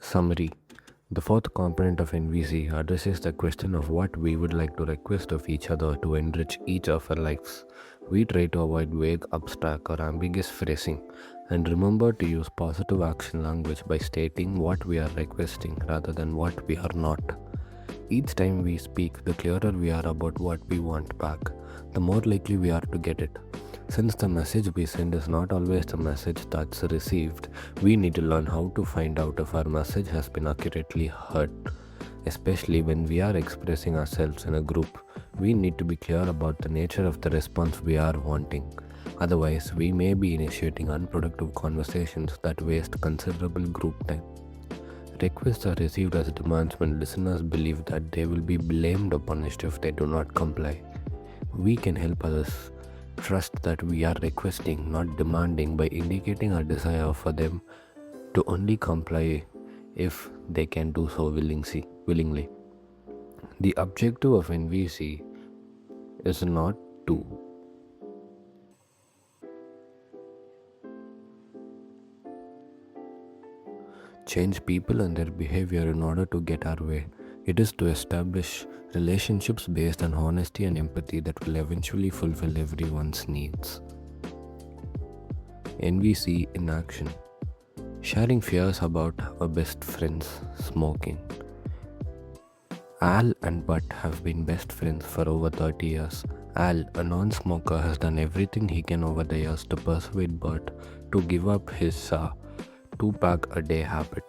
Summary. The fourth component of NVC addresses the question of what we would like to request of each other to enrich each of our lives. We try to avoid vague, abstract, or ambiguous phrasing and remember to use positive action language by stating what we are requesting rather than what we are not. Each time we speak, the clearer we are about what we want back, the more likely we are to get it. Since the message we send is not always the message that's received, we need to learn how to find out if our message has been accurately heard. Especially when we are expressing ourselves in a group, we need to be clear about the nature of the response we are wanting. Otherwise, we may be initiating unproductive conversations that waste considerable group time. Requests are received as demands when listeners believe that they will be blamed or punished if they do not comply. We can help others trust that we are requesting, not demanding, by indicating our desire for them to only comply if they can do so willingly. The objective of NVC is not to change people and their behavior in order to get our way. It is to establish relationships based on honesty and empathy that will eventually fulfill everyone's needs. NVC in action. Sharing fears about our best friends smoking. Al and Butt have been best friends for over 30 years. Al, a non-smoker, has done everything he can over the years to persuade Butt to give up his two-pack a day habit.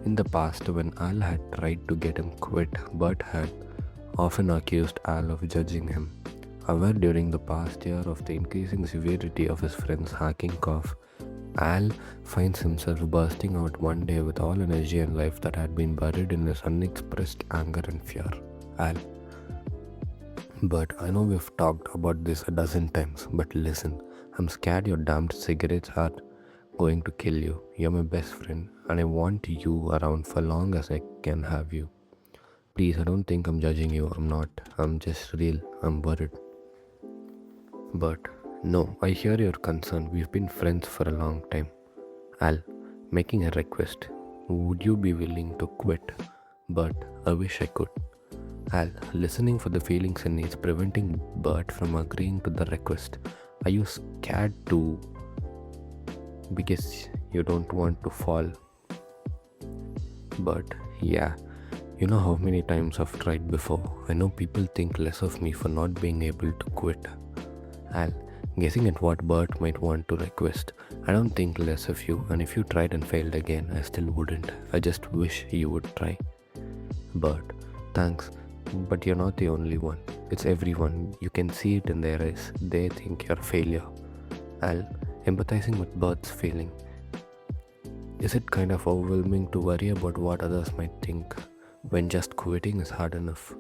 In the past, when Al had tried to get him quit, Bert had often accused Al of judging him. Aware during the past year of the increasing severity of his friend's hacking cough, Al finds himself bursting out one day with all energy and life that had been buried in his unexpressed anger and fear. Al. But I know we've talked about this a dozen times, but listen, I'm scared your damned cigarettes are going to kill you. You're my best friend and I want you around for long as I can have you. Please, I don't think I'm judging you. I'm not. I'm just real. I'm worried. But no, I hear your concern. We've been friends for a long time. Al, making a request. Would you be willing to quit? But I wish I could. Al, listening for the feelings and needs preventing Bert from agreeing to the request. Are you scared to because you don't want to fall? But yeah, you know how many times I've tried before. I know people think less of me for not being able to quit. Al, guessing at what Bert might want to request. I don't think less of you, and if you tried and failed again, I still wouldn't. I just wish you would try. Bert, thanks, but you're not the only one. It's everyone. You can see it in their eyes. They think you're a failure. Al, empathizing with Bert's feeling. Is it kind of overwhelming to worry about what others might think when just quitting is hard enough?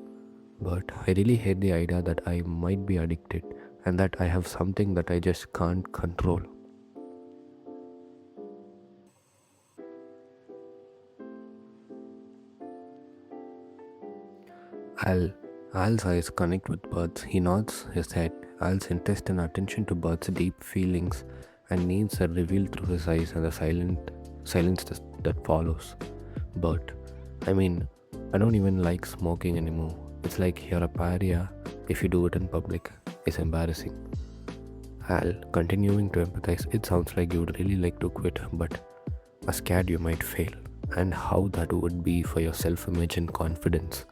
But I really hate the idea that I might be addicted and that I have something that I just can't control. Al's eyes connect with Bert's. He nods his head. Al's interest and attention to Bert's deep feelings and needs are revealed through his eyes and the silence that follows. Bert, I don't even like smoking anymore. It's like you're a pariah if you do it in public. It's embarrassing. Al, continuing to empathize, it sounds like you would really like to quit, but are scared you might fail, and how that would be for your self-image and confidence.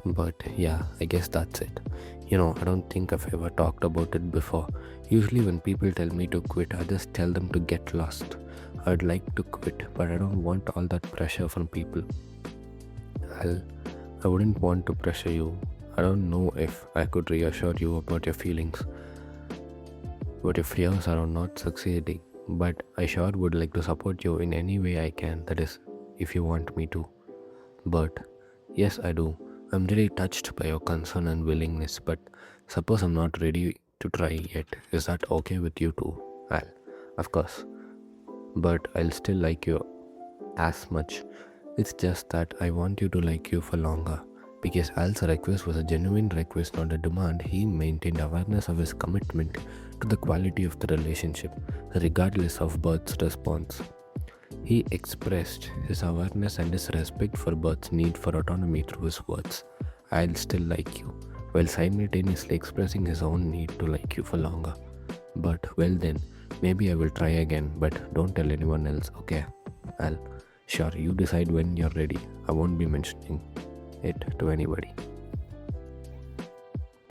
But yeah, I guess that's it. I don't think I've ever talked about it before. Usually when people tell me to quit, I just tell them to get lost. I'd like to quit, but I don't want all that pressure from people. I wouldn't want to pressure you. I don't know if I could reassure you about your feelings, but your fears around not succeeding. But I sure would like to support you in any way I can, that is, if you want me to. But yes, I do. I'm really touched by your concern and willingness, but suppose I'm not ready to try yet. Is that okay with you too? Al, of course. But I'll still like you as much. It's just that I want you to like you for longer. Because Al's request was a genuine request, not a demand. He maintained awareness of his commitment to the quality of the relationship, regardless of Bert's response. He expressed his awareness and his respect for Bert's need for autonomy through his words, "I'll still like you," while simultaneously expressing his own need to like you for longer. "But, well then, maybe I will try again, but don't tell anyone else, okay? Al, sure, you decide when you're ready. I won't be mentioning it to anybody."